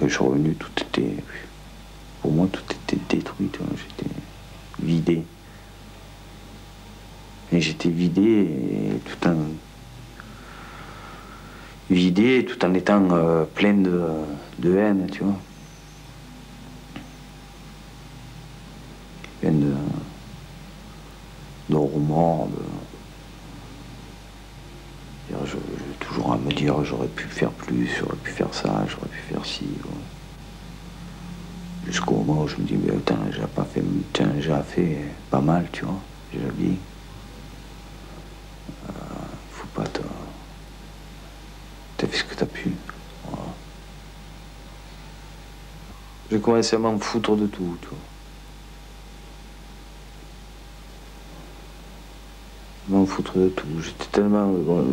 quand je suis revenu, tout était... Pour moi, tout était détruit, tu vois. J'étais vidé. Et j'étais vidé, et tout en étant plein de haine, tu vois. Plein de remords, j'ai toujours à me dire, j'aurais pu faire plus, j'aurais pu faire ça, j'aurais pu faire ci. Quoi. Jusqu'au moment où je me dis, mais attends, j'ai pas fait, tiens, j'ai fait pas mal, tu vois, déjà bien. Faut pas te... T'as fait ce que t'as pu. Voilà. J'ai commencé à m'en foutre de tout, tu vois. M'en foutre de tout. J'étais tellement... Bon,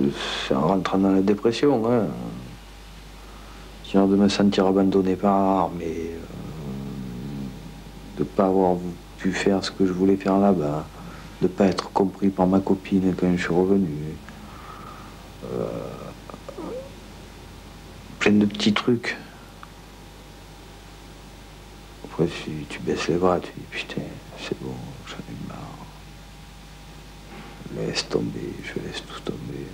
en rentrant dans la dépression, hein. De me sentir abandonné par l'armée, de ne pas avoir pu faire ce que je voulais faire là-bas, de ne pas être compris par ma copine quand je suis revenu. Plein de petits trucs. Après, tu baisses les bras, tu dis putain, c'est bon, j'en ai marre. Laisse tomber, je laisse tout tomber.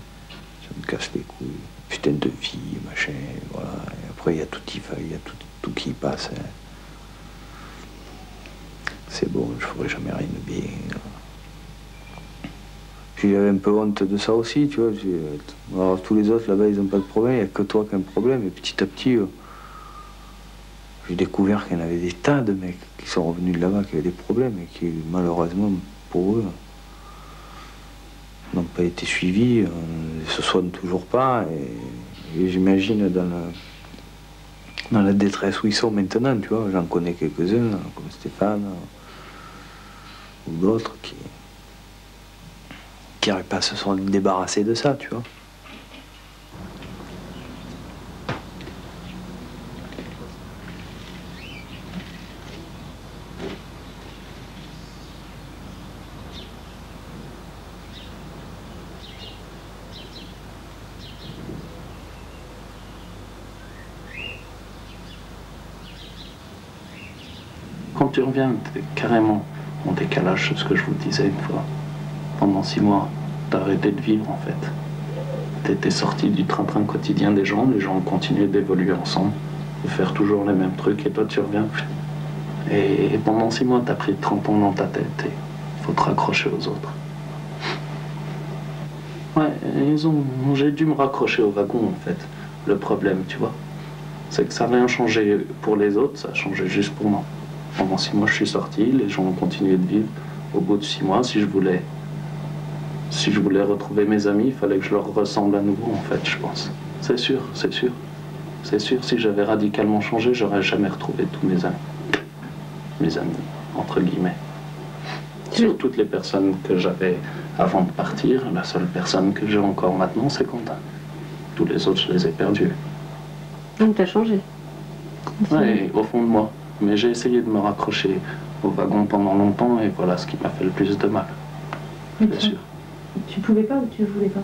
Ça me casse les couilles. Putain de vie, machin, voilà. Et après, il y a tout tout qui passe. Hein. C'est bon, je ne ferai jamais rien de bien. Puis j'avais un peu honte de ça aussi, tu vois. Alors, tous les autres là-bas, ils n'ont pas de problème, il n'y a que toi qui as un problème. Et petit à petit, j'ai découvert qu'il y en avait des tas de mecs qui sont revenus de là-bas, qui avaient des problèmes et qui, malheureusement, pour eux, n'ont pas été suivis, ne se soignent toujours pas. Et j'imagine dans la détresse où ils sont maintenant, tu vois. J'en connais quelques-uns, comme Stéphane, ou d'autres qui n'arrivent pas à se sont débarrassés de ça, tu vois. Quand tu reviens, t'es carrément en décalage de ce que je vous disais une fois. Pendant 6 mois, t'as arrêté de vivre en fait. T'étais sorti du train-train quotidien des gens ont continué d'évoluer ensemble, de faire toujours les mêmes trucs, et toi tu reviens. Et pendant 6 mois, t'as pris 30 ans dans ta tête et il faut te raccrocher aux autres. Ouais, j'ai dû me raccrocher au wagon en fait. Le problème, tu vois, c'est que ça n'a rien changé pour les autres, ça a changé juste pour moi. Pendant 6 mois, je suis sorti, les gens ont continué de vivre. Au bout de 6 mois, si je voulais retrouver mes amis, il fallait que je leur ressemble à nouveau, en fait, je pense. C'est sûr, c'est sûr. C'est sûr, si j'avais radicalement changé, j'aurais jamais retrouvé tous mes amis. Mes amis, entre guillemets. Sur toutes les personnes que j'avais avant de partir, la seule personne que j'ai encore maintenant, c'est Quentin. Tous les autres, je les ai perdus. Donc t'as changé? Oui, au fond de moi. Mais j'ai essayé de me raccrocher au wagon pendant longtemps et voilà ce qui m'a fait le plus de mal. Bien sûr. Tu pouvais pas ou tu voulais pas?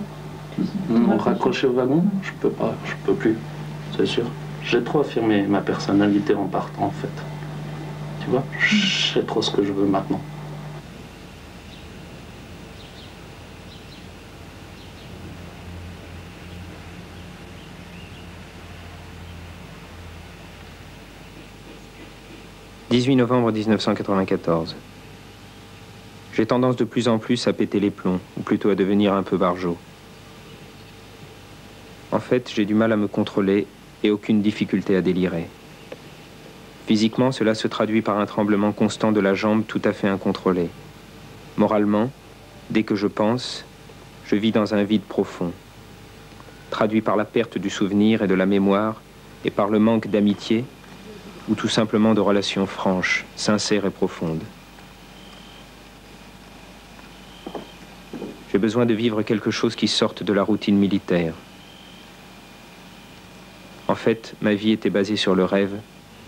Me raccrocher au wagon, je peux pas, je peux plus, c'est sûr. J'ai trop affirmé ma personnalité en partant en fait. Tu vois, je sais trop ce que je veux maintenant. « 18 novembre 1994. J'ai tendance de plus en plus à péter les plombs, ou plutôt à devenir un peu barjot. En fait, j'ai du mal à me contrôler et aucune difficulté à délirer. Physiquement, cela se traduit par un tremblement constant de la jambe tout à fait incontrôlé. Moralement, dès que je pense, je vis dans un vide profond, traduit par la perte du souvenir et de la mémoire et par le manque d'amitié, ou tout simplement de relations franches, sincères et profondes. J'ai besoin de vivre quelque chose qui sorte de la routine militaire. En fait, ma vie était basée sur le rêve,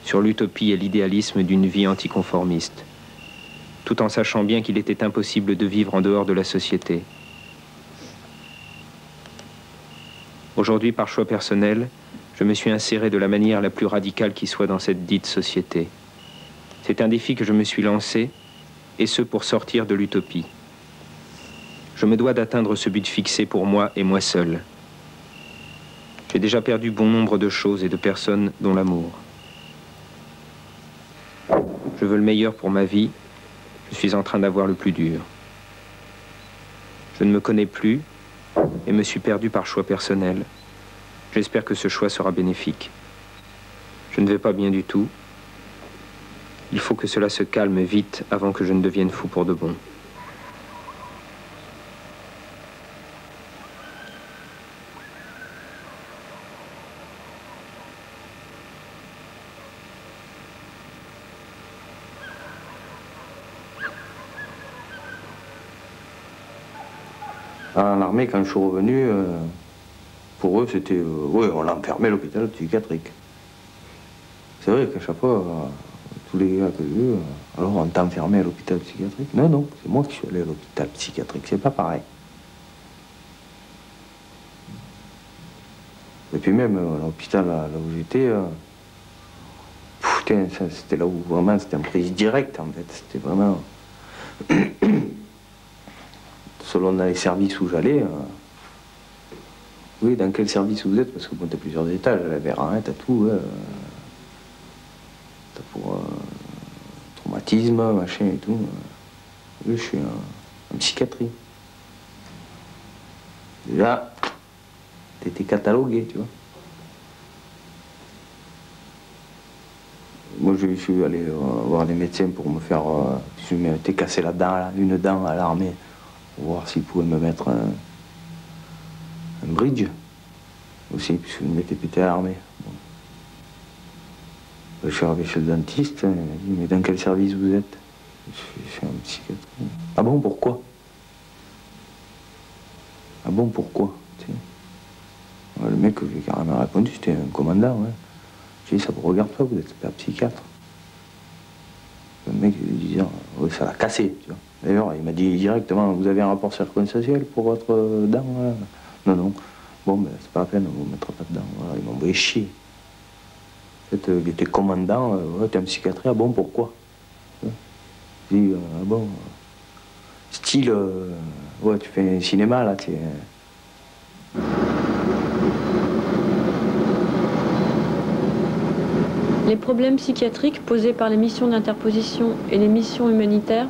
sur l'utopie et l'idéalisme d'une vie anticonformiste, tout en sachant bien qu'il était impossible de vivre en dehors de la société. Aujourd'hui, par choix personnel, Je me suis inséré de la manière la plus radicale qui soit dans cette dite société. C'est un défi que je me suis lancé, et ce pour sortir de l'utopie. Je me dois d'atteindre ce but fixé pour moi et moi seul. J'ai déjà perdu bon nombre de choses et de personnes, dont l'amour. Je veux le meilleur pour ma vie, je suis en train d'avoir le plus dur. Je ne me connais plus et me suis perdu par choix personnel. J'espère que ce choix sera bénéfique. Je ne vais pas bien du tout. Il faut que cela se calme vite avant que je ne devienne fou pour de bon. En armée, quand je suis revenu, pour eux, c'était... oui, on l'a enfermé à l'hôpital psychiatrique. C'est vrai qu'à chaque fois, tous les gars que j'ai vus, alors on t'a enfermé à l'hôpital psychiatrique. Non, non, c'est moi qui suis allé à l'hôpital psychiatrique, c'est pas pareil. Et puis même, à l'hôpital, là où j'étais, putain, c'était là où vraiment c'était en prise directe, en fait. C'était vraiment... Selon les services où j'allais, oui, dans quel service vous êtes? Parce que bon, t'as plusieurs étages, la VR1, t'as tout, t'as pour traumatisme, machin et tout. Oui, je suis en psychiatrie. Déjà, t'étais catalogué, tu vois. Moi, je suis allé voir les médecins pour me faire... je m'étais cassé la dent, là, une dent à l'armée. Pour voir s'ils pouvaient me mettre un bridge aussi, puisque je m'étais pété à l'armée. Bon. Je suis arrivé chez le dentiste, il m'a dit, mais dans quel service vous êtes? Je suis en psychiatrie. Ah bon, pourquoi? Ah bon, pourquoi? Tu sais. Ouais, le mec, j'ai carrément répondu, c'était un commandant. Ouais. J'ai dit, ça vous regarde pas, vous êtes pas psychiatre. Le mec, il disait, ouais, ça l'a cassé, tu vois. D'ailleurs, il m'a dit directement, vous avez un rapport circonstanciel pour votre dent? Non, non. Bon, ben, c'est pas la peine, on vous mettra pas dedans. Voilà, il m'a envoyé chier. En fait, il était commandant, ouais, t'es un psychiatre, ah bon, pourquoi? J'ai dit, ah bon, style, ouais, tu fais un cinéma, là, tu... Les problèmes psychiatriques posés par les missions d'interposition et les missions humanitaires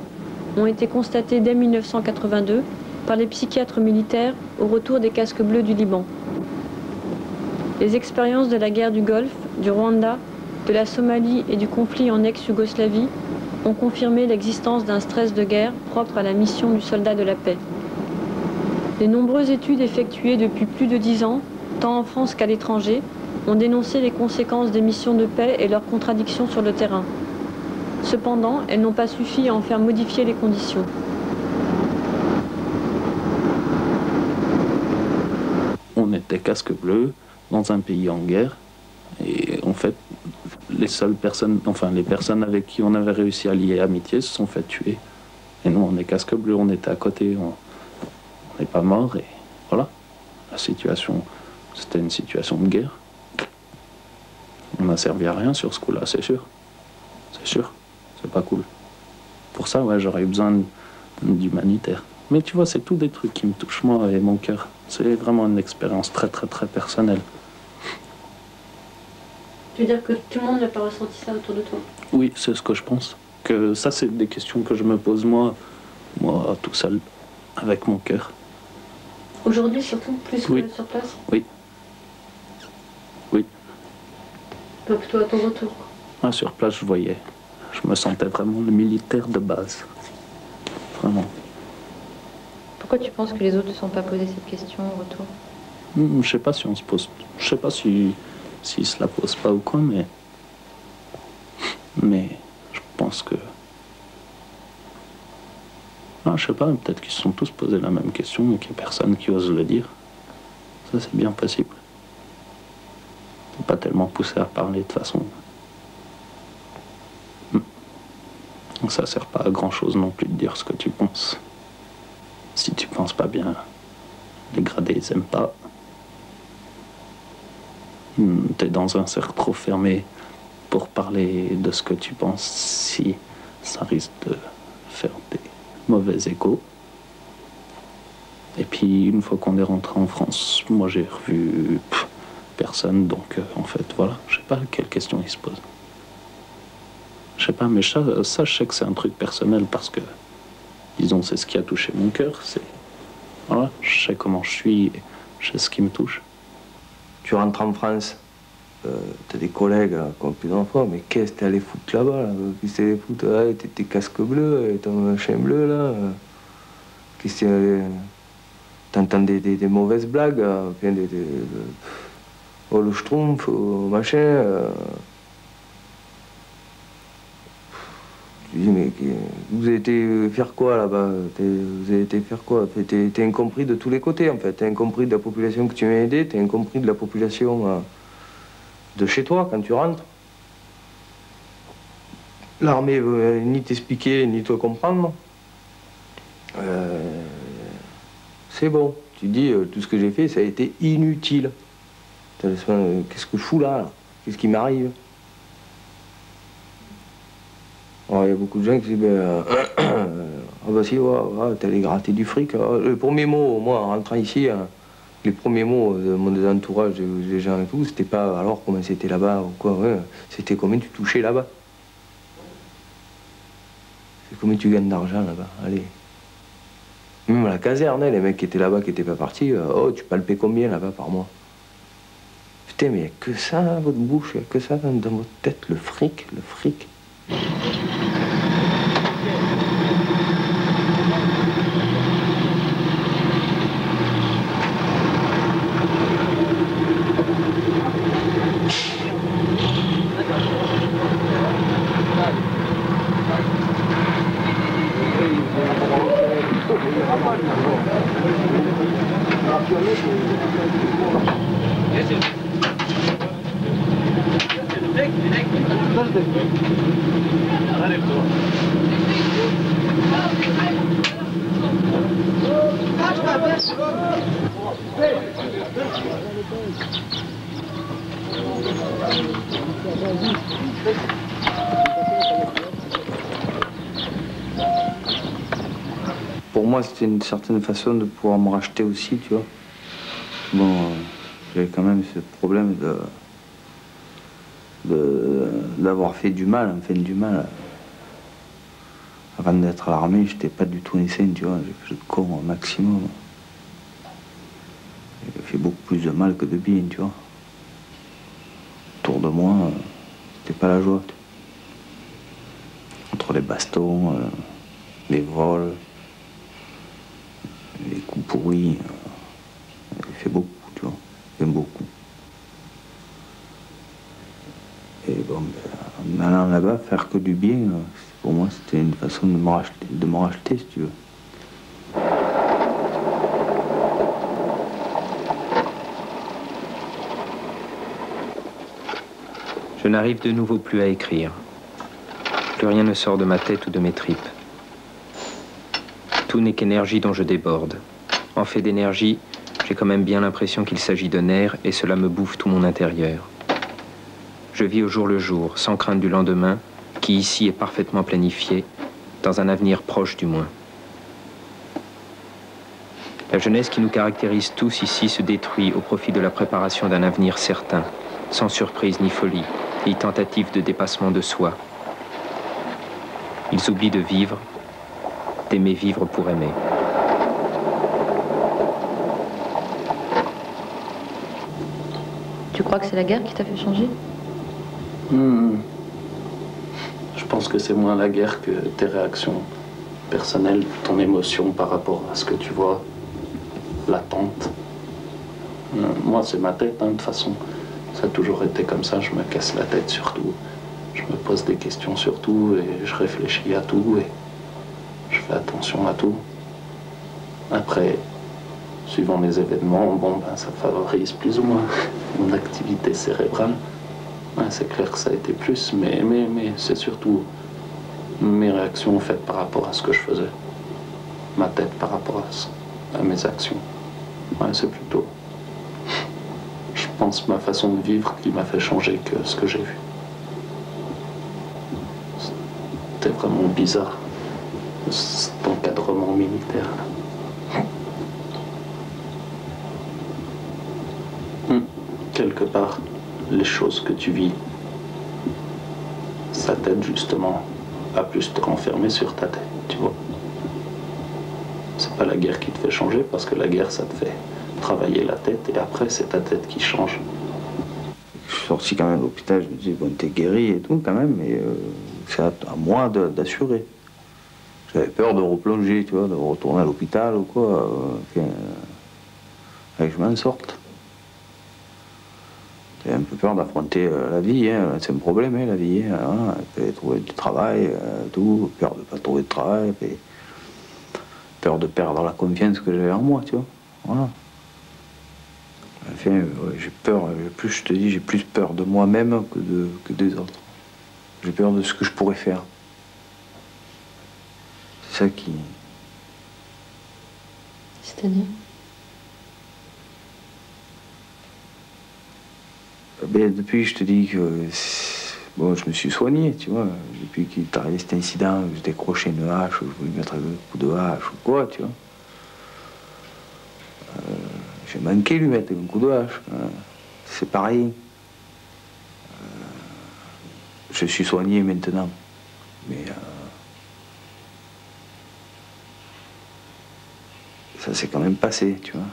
ont été constatés dès 1982 par les psychiatres militaires au retour des casques bleus du Liban. Les expériences de la guerre du Golfe, du Rwanda, de la Somalie et du conflit en ex-Yougoslavie ont confirmé l'existence d'un stress de guerre propre à la mission du soldat de la paix. Les nombreuses études effectuées depuis plus de 10 ans, tant en France qu'à l'étranger, ont dénoncé les conséquences des missions de paix et leurs contradictions sur le terrain. Cependant, elles n'ont pas suffi à en faire modifier les conditions. On était casque bleu dans un pays en guerre et en fait les seules personnes, enfin les personnes avec qui on avait réussi à lier amitié se sont fait tuer. Et nous on est casque bleu, on était à côté, on n'est pas mort et voilà. La situation, c'était une situation de guerre. On n'a servi à rien sur ce coup-là, c'est sûr. C'est sûr. C'est pas cool. Pour ça, ouais, j'aurais eu besoin d'humanitaire. Mais tu vois, c'est tout des trucs qui me touchent moi et mon cœur. C'est vraiment une expérience très très très personnelle. Tu veux dire que tout le monde n'a pas ressenti ça autour de toi? Oui, c'est ce que je pense. Que ça, c'est des questions que je me pose moi tout seul, avec mon cœur. Aujourd'hui surtout, plus oui. que sur place? Oui. Oui. Pas plutôt à ton retour. Ah, sur place, je voyais. Je me sentais vraiment le militaire de base. Vraiment. Pourquoi tu penses que les autres ne se sont pas posé cette question au retour? Je sais pas si on se pose... Je sais pas s'ils se la posent pas ou quoi, mais je pense que... Ah, je sais pas, peut-être qu'ils se sont tous posé la même question et qu'il n'y a personne qui ose le dire. Ça, c'est bien possible. T'es pas tellement poussé à parler de toute façon. Donc ça sert pas à grand chose non plus de dire ce que tu penses. Si tu penses pas bien, les gradés ils aiment pas. T'es dans un cercle trop fermé pour parler de ce que tu penses, si ça risque de faire des mauvais échos. Et puis une fois qu'on est rentré en France, moi j'ai revu personne, donc en fait voilà, je sais pas quelle question il se pose. Je sais pas, mais ça je sais que c'est un truc personnel parce que, disons, c'est ce qui a touché mon cœur, c'est... Voilà, je sais comment je suis, je sais ce qui me touche. Tu rentres en France, t'as des collègues comme plusieurs fois, mais qu'est-ce que t'es allé foutre là-bas là, qu'est-ce que t'es allé foutre là, tes casques bleus, et ton machin bleu là, qu'est-ce que t'es allé... T'entends des mauvaises blagues, oh le schtroumpf, oh machin. Tu dis, mais vous avez été faire quoi là-bas? Vous avez été faire quoi? T'es incompris de tous les côtés en fait. T'es incompris de la population que tu viens aider, t'es incompris de la population de chez toi quand tu rentres. L'armée veut ni t'expliquer ni te comprendre. C'est bon. Tu dis, tout ce que j'ai fait, ça a été inutile. Qu'est-ce que je fous là? Qu'est-ce qui m'arrive? Il y a beaucoup de gens qui disent, ah bah si, t'es allé gratter du fric. Le premier mot, moi, en rentrant ici, les premiers mots de mon entourage, des gens et tout, c'était pas alors comment c'était là-bas ou quoi, ouais, c'était combien tu touchais là-bas. C'est combien tu gagnes d'argent là-bas, allez. Même à la caserne, les mecs qui étaient là-bas, qui n'étaient pas partis, oh, tu palpais combien là-bas par mois? Putain, mais il n'y a que ça dans votre bouche, il n'y a que ça dans votre tête, le fric, le fric. Pour moi, c'était une certaine façon de pouvoir me racheter aussi, tu vois. Bon, j'avais quand même ce problème d'avoir fait du mal, enfin du mal. Avant d'être à l'armée, j'étais pas du tout un saint, tu vois. J'ai fait le con au maximum. J'ai fait beaucoup plus de mal que de bien, tu vois. Autour de moi, c'était pas la joie. Entre les bastons, les vols, les coups pourris, j'ai fait beaucoup, tu vois. J'aime beaucoup. Et bon, en allant là-bas, faire que du bien, pour moi, c'était une façon de me racheter, si tu veux. Je n'arrive de nouveau plus à écrire. Plus rien ne sort de ma tête ou de mes tripes. Tout n'est qu'énergie dont je déborde. En fait d'énergie, j'ai quand même bien l'impression qu'il s'agit de nerfs et cela me bouffe tout mon intérieur. Je vis au jour le jour, sans crainte du lendemain, qui ici est parfaitement planifié, dans un avenir proche du moins. La jeunesse qui nous caractérise tous ici se détruit au profit de la préparation d'un avenir certain, sans surprise ni folie, ni tentative de dépassement de soi. Ils oublient de vivre, d'aimer vivre pour aimer. Tu crois que c'est la guerre qui t'a fait changer? Je pense que c'est moins la guerre que tes réactions personnelles, ton émotion par rapport à ce que tu vois, l'attente. Moi, c'est ma tête, hein, de toute façon. Ça a toujours été comme ça, je me casse la tête sur tout. Je me pose des questions sur tout et je réfléchis à tout et je fais attention à tout. Après, suivant les événements, bon, ben, ça favorise plus ou moins mon activité cérébrale. Ouais, c'est clair que ça a été plus, mais c'est surtout mes réactions faites par rapport à ce que je faisais. Ma tête par rapport à mes actions. Ouais, c'est plutôt... Je pense, ma façon de vivre qui m'a fait changer que ce que j'ai vu. C'était vraiment bizarre, cet encadrement militaire. Quelque part, les choses que tu vis, ça t'aide justement à plus te renfermer sur ta tête, tu vois. C'est pas la guerre qui te fait changer, parce que la guerre, ça te fait travailler la tête, et après, c'est ta tête qui change. Je suis sorti quand même de l'hôpital, je me disais, bon, t'es guéri et tout quand même, mais c'est à moi d'assurer. J'avais peur de replonger, tu vois, de retourner à l'hôpital ou quoi, que je m'en sorte. J'avais un peu peur d'affronter la vie, hein. C'est un problème, hein, la vie. Hein. Trouver du travail, tout, peur de ne pas trouver de travail, peur de perdre la confiance que j'avais en moi, tu vois. Voilà. Enfin, j'ai peur, plus je te dis, j'ai plus peur de moi-même que des autres. J'ai peur de ce que je pourrais faire. C'est ça qui... C'est-à-dire ? Ben, depuis, je te dis que bon, je me suis soigné, tu vois. Depuis qu'il est arrivé cet incident, je décrochais une hache, je voulais mettre un coup de hache ou quoi, tu vois. J'ai manqué lui mettre un coup de hache. C'est pareil. Je suis soigné maintenant. Mais ça s'est quand même passé, tu vois.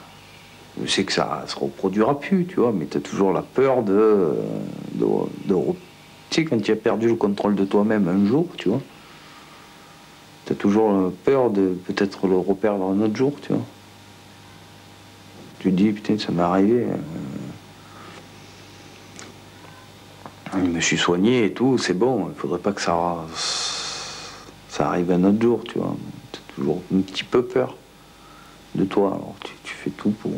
Je sais que ça se reproduira plus, tu vois, mais tu as toujours la peur de tu sais, quand tu as perdu le contrôle de toi-même un jour, tu vois, tu as toujours peur de peut-être le reperdre un autre jour, tu vois. Tu te dis, putain, ça m'est arrivé. Je me suis soigné et tout, c'est bon, il faudrait pas que ça arrive un autre jour, tu vois. Tu as toujours un petit peu peur de toi, alors tu fais tout pour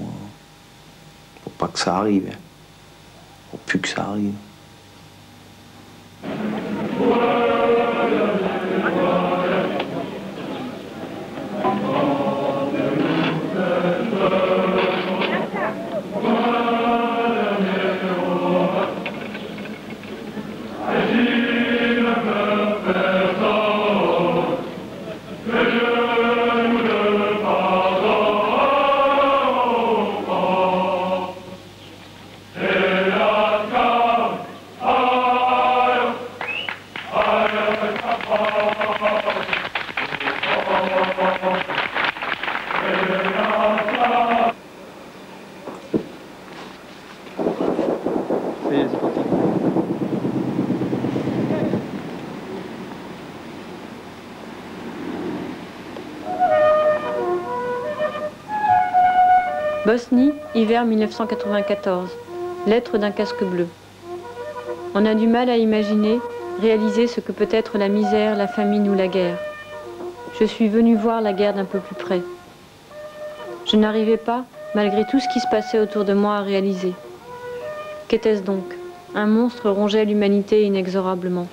pas que ça arrive, hein. Pour plus que ça arrive. Bosnie, hiver 1994. Lettre d'un casque bleu. On a du mal à imaginer, réaliser ce que peut être la misère, la famine ou la guerre. Je suis venu voir la guerre d'un peu plus près. Je n'arrivais pas, malgré tout ce qui se passait autour de moi, à réaliser. Qu'était-ce donc? Un monstre rongeait l'humanité inexorablement.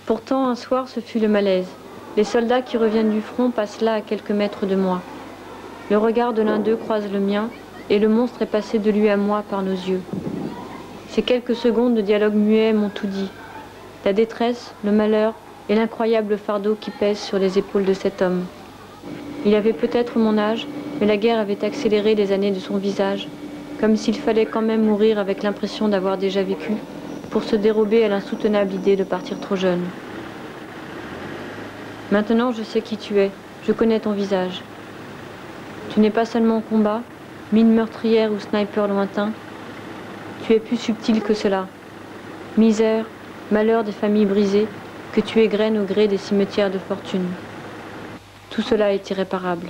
Pourtant, un soir, ce fut le malaise. Les soldats qui reviennent du front passent là à quelques mètres de moi. Le regard de l'un d'eux croise le mien, et le monstre est passé de lui à moi par nos yeux. Ces quelques secondes de dialogue muet m'ont tout dit. La détresse, le malheur et l'incroyable fardeau qui pèse sur les épaules de cet homme. Il avait peut-être mon âge, mais la guerre avait accéléré les années de son visage, comme s'il fallait quand même mourir avec l'impression d'avoir déjà vécu, pour se dérober à l'insoutenable idée de partir trop jeune. Maintenant, je sais qui tu es, je connais ton visage. Tu n'es pas seulement au combat, mine meurtrière ou sniper lointain. Tu es plus subtil que cela. Misère, malheur des familles brisées, que tu égrènes au gré des cimetières de fortune. Tout cela est irréparable.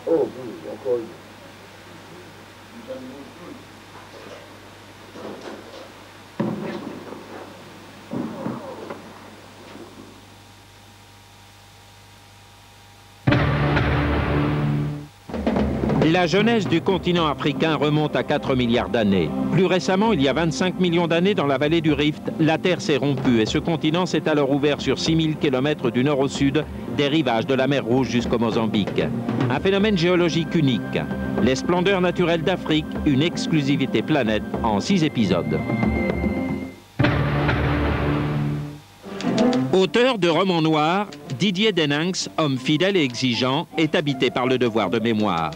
Oh, encore une. La jeunesse du continent africain remonte à 4 milliards d'années. Plus récemment, il y a 25 millions d'années, dans la vallée du Rift, la Terre s'est rompue et ce continent s'est alors ouvert sur 6000 km du nord au sud, des rivages de la mer Rouge jusqu'au Mozambique. Un phénomène géologique unique. Les splendeurs naturelles d'Afrique, une exclusivité planète en 6 épisodes. Auteur de romans noirs, Didier Denynx, homme fidèle et exigeant, est habité par le devoir de mémoire.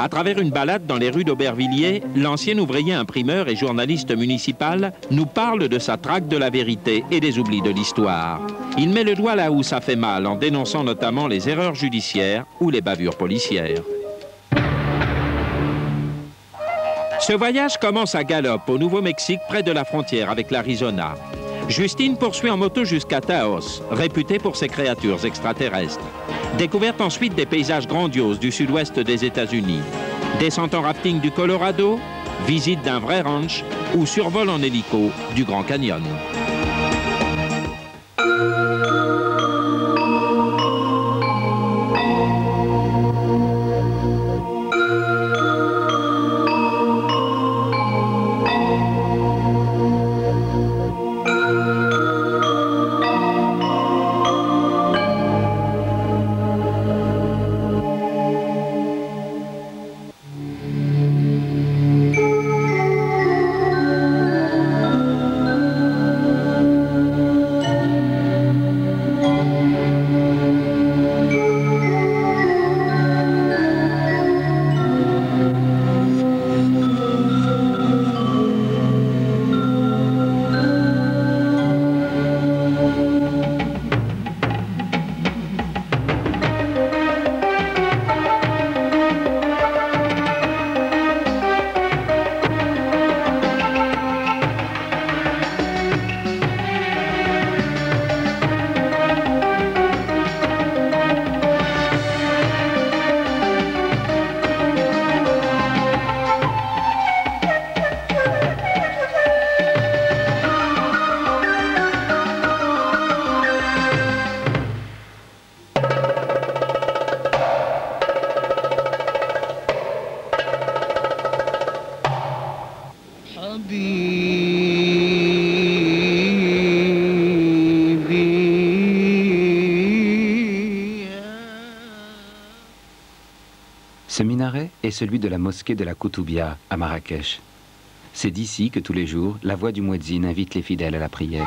À travers une balade dans les rues d'Aubervilliers, l'ancien ouvrier imprimeur et journaliste municipal nous parle de sa traque de la vérité et des oublis de l'histoire. Il met le doigt là où ça fait mal en dénonçant notamment les erreurs judiciaires ou les bavures policières. Ce voyage commence à Gallup, au Nouveau-Mexique, près de la frontière avec l'Arizona. Justine poursuit en moto jusqu'à Taos, réputé pour ses créatures extraterrestres. Découverte ensuite des paysages grandioses du sud-ouest des États-Unis. Descente en rafting du Colorado, visite d'un vrai ranch ou survol en hélico du Grand Canyon. Ce minaret est celui de la mosquée de la Koutoubia à Marrakech. C'est d'ici que tous les jours, la voix du muezzin invite les fidèles à la prière.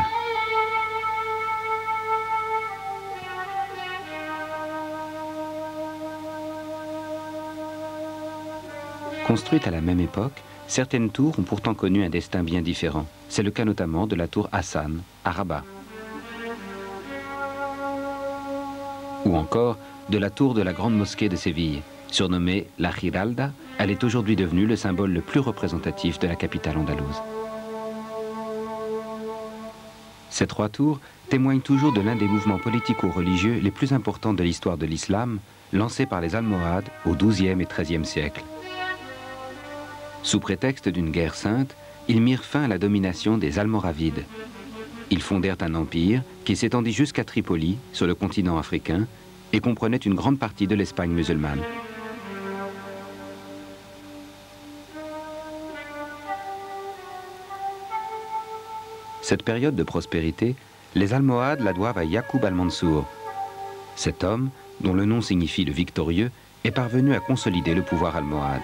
Construite à la même époque, certaines tours ont pourtant connu un destin bien différent. C'est le cas notamment de la tour Hassan, à Rabat. Ou encore de la tour de la grande mosquée de Séville. Surnommée la Giralda, elle est aujourd'hui devenue le symbole le plus représentatif de la capitale andalouse. Ces trois tours témoignent toujours de l'un des mouvements politico-religieux les plus importants de l'histoire de l'islam, lancé par les Almohades au XIIe et XIIIe siècle. Sous prétexte d'une guerre sainte, ils mirent fin à la domination des Almoravides. Ils fondèrent un empire qui s'étendit jusqu'à Tripoli, sur le continent africain, et comprenait une grande partie de l'Espagne musulmane. Cette période de prospérité, les Almohades la doivent à Yacoub al-Mansour. Cet homme, dont le nom signifie le victorieux, est parvenu à consolider le pouvoir almohade.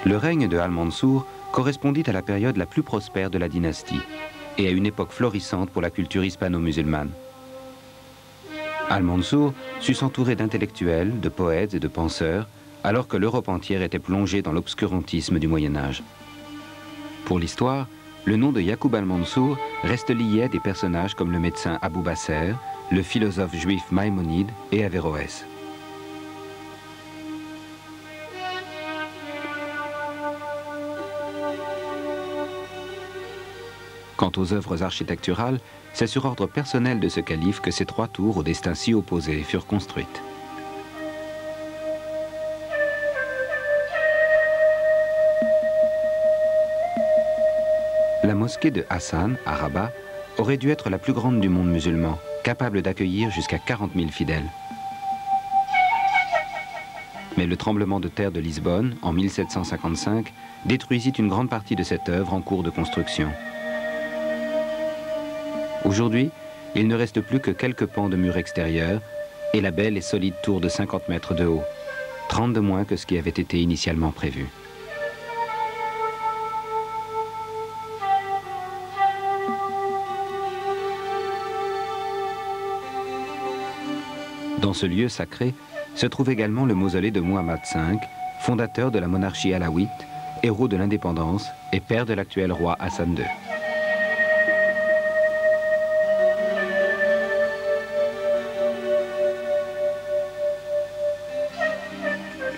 Le règne de al-Mansour correspondit à la période la plus prospère de la dynastie et à une époque florissante pour la culture hispano-musulmane. Al-Mansour sut s'entourer d'intellectuels, de poètes et de penseurs, alors que l'Europe entière était plongée dans l'obscurantisme du Moyen-Âge. Pour l'histoire, le nom de Yacoub al-Mansour reste lié à des personnages comme le médecin Abou Basser, le philosophe juif Maïmonide et Averroès. Quant aux œuvres architecturales, c'est sur ordre personnel de ce calife que ces 3 tours au destin si opposé furent construites. La mosquée de Hassan, à Rabat, aurait dû être la plus grande du monde musulman, capable d'accueillir jusqu'à 40 000 fidèles. Mais le tremblement de terre de Lisbonne, en 1755, détruisit une grande partie de cette œuvre en cours de construction. Aujourd'hui, il ne reste plus que quelques pans de murs extérieurs et la belle et solide tour de 50 mètres de haut, 30 de moins que ce qui avait été initialement prévu. Dans ce lieu sacré se trouve également le mausolée de Mohammed V, fondateur de la monarchie alaouite, héros de l'indépendance et père de l'actuel roi Hassan II.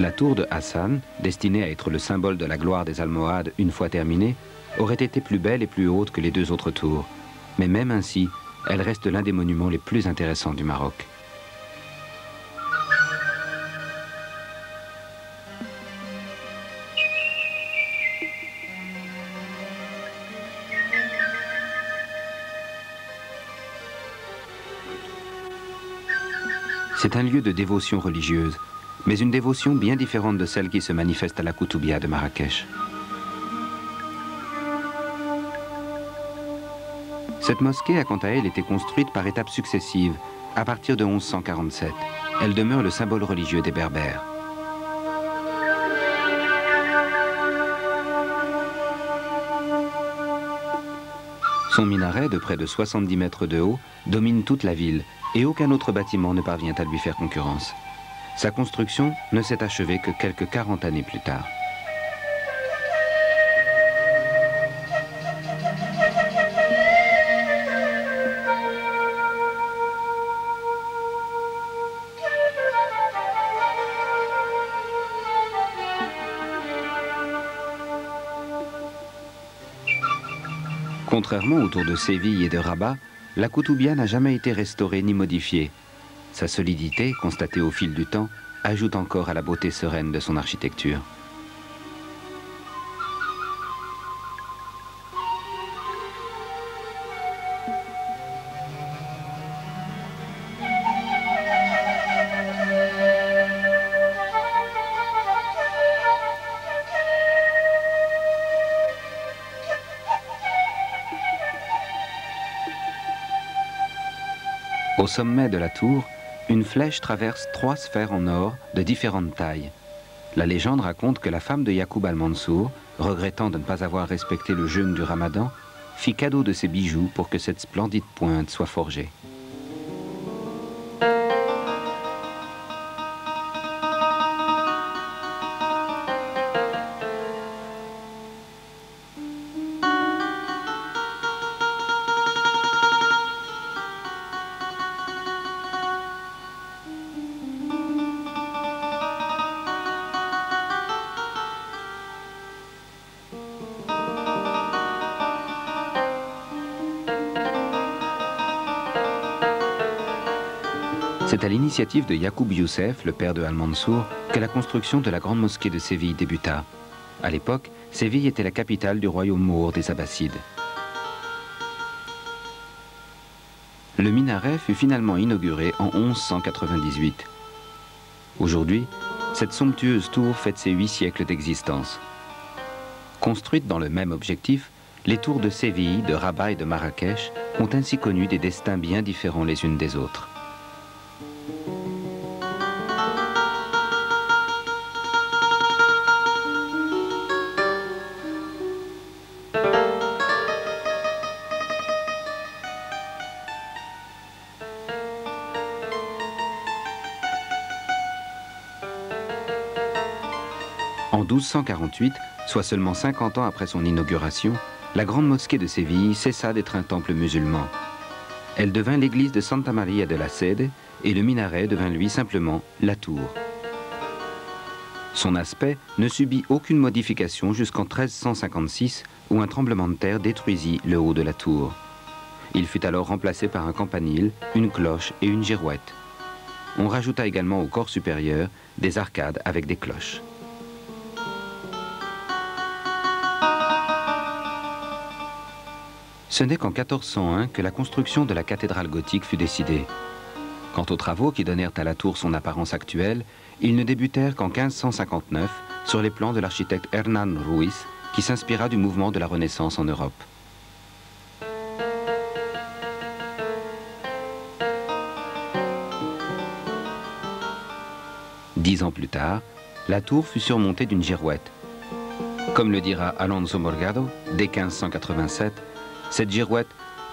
La tour de Hassan, destinée à être le symbole de la gloire des Almohades une fois terminée, aurait été plus belle et plus haute que les 2 autres tours. Mais même ainsi, elle reste l'un des monuments les plus intéressants du Maroc. C'est un lieu de dévotion religieuse, mais une dévotion bien différente de celle qui se manifeste à la Koutoubia de Marrakech. Cette mosquée a quant à elle été construite par étapes successives, à partir de 1147. Elle demeure le symbole religieux des Berbères. Son minaret, de près de 70 mètres de haut, domine toute la ville et aucun autre bâtiment ne parvient à lui faire concurrence. Sa construction ne s'est achevée que quelques 40 années plus tard. Contrairement aux tours de Séville et de Rabat, la Koutoubia n'a jamais été restaurée ni modifiée. Sa solidité, constatée au fil du temps, ajoute encore à la beauté sereine de son architecture. Au sommet de la tour, une flèche traverse 3 sphères en or de différentes tailles. La légende raconte que la femme de Yacoub al-Mansour, regrettant de ne pas avoir respecté le jeûne du Ramadan, fit cadeau de ses bijoux pour que cette splendide pointe soit forgée. C'est à l'initiative de Yacoub Youssef, le père de Al-Mansour, que la construction de la grande mosquée de Séville débuta. À l'époque, Séville était la capitale du royaume moure des Abbassides. Le minaret fut finalement inauguré en 1198. Aujourd'hui, cette somptueuse tour fête ses 8 siècles d'existence. Construites dans le même objectif, les tours de Séville, de Rabat et de Marrakech ont ainsi connu des destins bien différents les unes des autres. En 1248, soit seulement 50 ans après son inauguration, la grande mosquée de Séville cessa d'être un temple musulman. Elle devint l'église de Santa Maria de la Sede et le minaret devint lui simplement la tour. Son aspect ne subit aucune modification jusqu'en 1356 où un tremblement de terre détruisit le haut de la tour. Il fut alors remplacé par un campanile, une cloche et une girouette. On rajouta également au corps supérieur des arcades avec des cloches. Ce n'est qu'en 1401 que la construction de la cathédrale gothique fut décidée. Quant aux travaux qui donnèrent à la tour son apparence actuelle, ils ne débutèrent qu'en 1559 sur les plans de l'architecte Hernán Ruiz, qui s'inspira du mouvement de la Renaissance en Europe. Dix ans plus tard, la tour fut surmontée d'une girouette. Comme le dira Alonso Morgado, dès 1587, cette girouette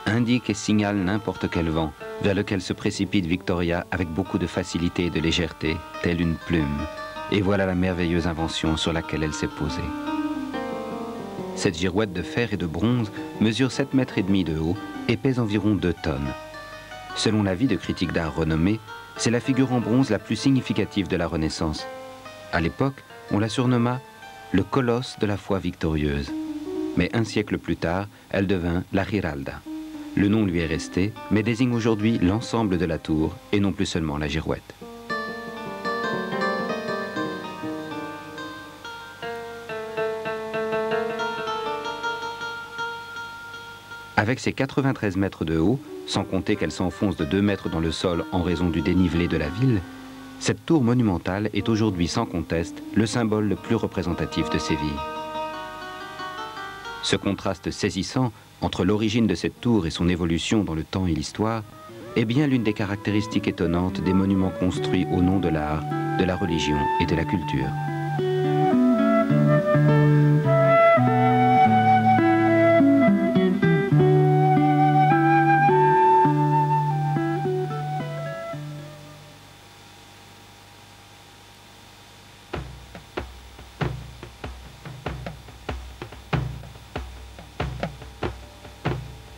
indique et signale n'importe quel vent, vers lequel se précipite Victoria avec beaucoup de facilité et de légèreté, telle une plume. Et voilà la merveilleuse invention sur laquelle elle s'est posée. Cette girouette de fer et de bronze mesure 7,5 mètres de haut et pèse environ 2 tonnes. Selon l'avis de critiques d'art renommés, c'est la figure en bronze la plus significative de la Renaissance. À l'époque, on la surnomma le colosse de la foi victorieuse. Mais un siècle plus tard, elle devint la Giralda. Le nom lui est resté, mais désigne aujourd'hui l'ensemble de la tour et non plus seulement la girouette. Avec ses 93 mètres de haut, sans compter qu'elle s'enfonce de 2 mètres dans le sol en raison du dénivelé de la ville, cette tour monumentale est aujourd'hui sans conteste le symbole le plus représentatif de Séville. Ce contraste saisissant entre l'origine de cette tour et son évolution dans le temps et l'histoire est bien l'une des caractéristiques étonnantes des monuments construits au nom de l'art, de la religion et de la culture.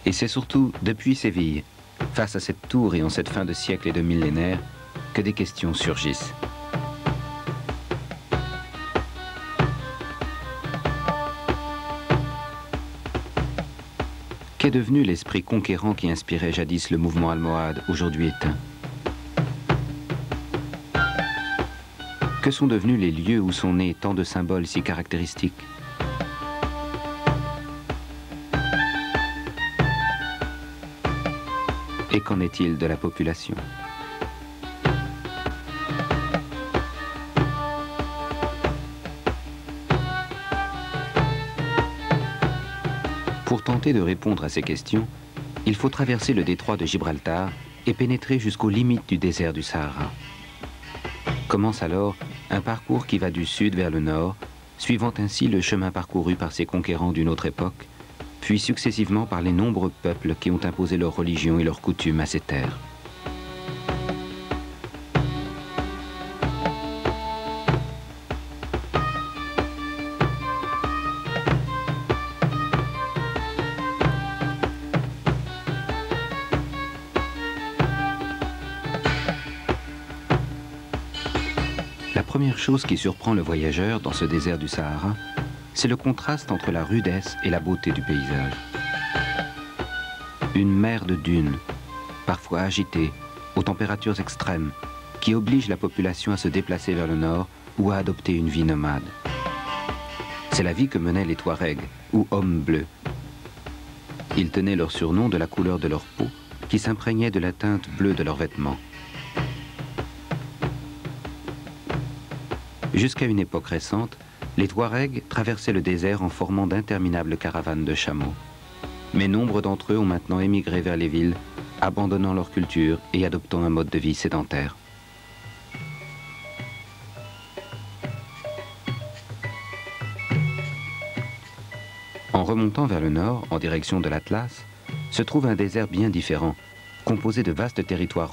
Et c'est surtout depuis Séville, face à cette tour et en cette fin de siècle et de millénaire, que des questions surgissent. Qu'est devenu l'esprit conquérant qui inspirait jadis le mouvement almohade, aujourd'hui éteint? Que sont devenus les lieux où sont nés tant de symboles si caractéristiques? Et qu'en est-il de la population? Pour tenter de répondre à ces questions, il faut traverser le détroit de Gibraltar et pénétrer jusqu'aux limites du désert du Sahara. Commence alors un parcours qui va du sud vers le nord, suivant ainsi le chemin parcouru par ces conquérants d'une autre époque, puis successivement par les nombreux peuples qui ont imposé leur religion et leurs coutumes à ces terres. La première chose qui surprend le voyageur dans ce désert du Sahara, c'est le contraste entre la rudesse et la beauté du paysage. Une mer de dunes, parfois agitée, aux températures extrêmes, qui oblige la population à se déplacer vers le nord ou à adopter une vie nomade. C'est la vie que menaient les Touaregs, ou hommes bleus. Ils tenaient leur surnom de la couleur de leur peau, qui s'imprégnait de la teinte bleue de leurs vêtements. Jusqu'à une époque récente, les Touaregs traversaient le désert en formant d'interminables caravanes de chameaux. Mais nombre d'entre eux ont maintenant émigré vers les villes, abandonnant leur culture et adoptant un mode de vie sédentaire. En remontant vers le nord, en direction de l'Atlas, se trouve un désert bien différent, composé de vastes territoires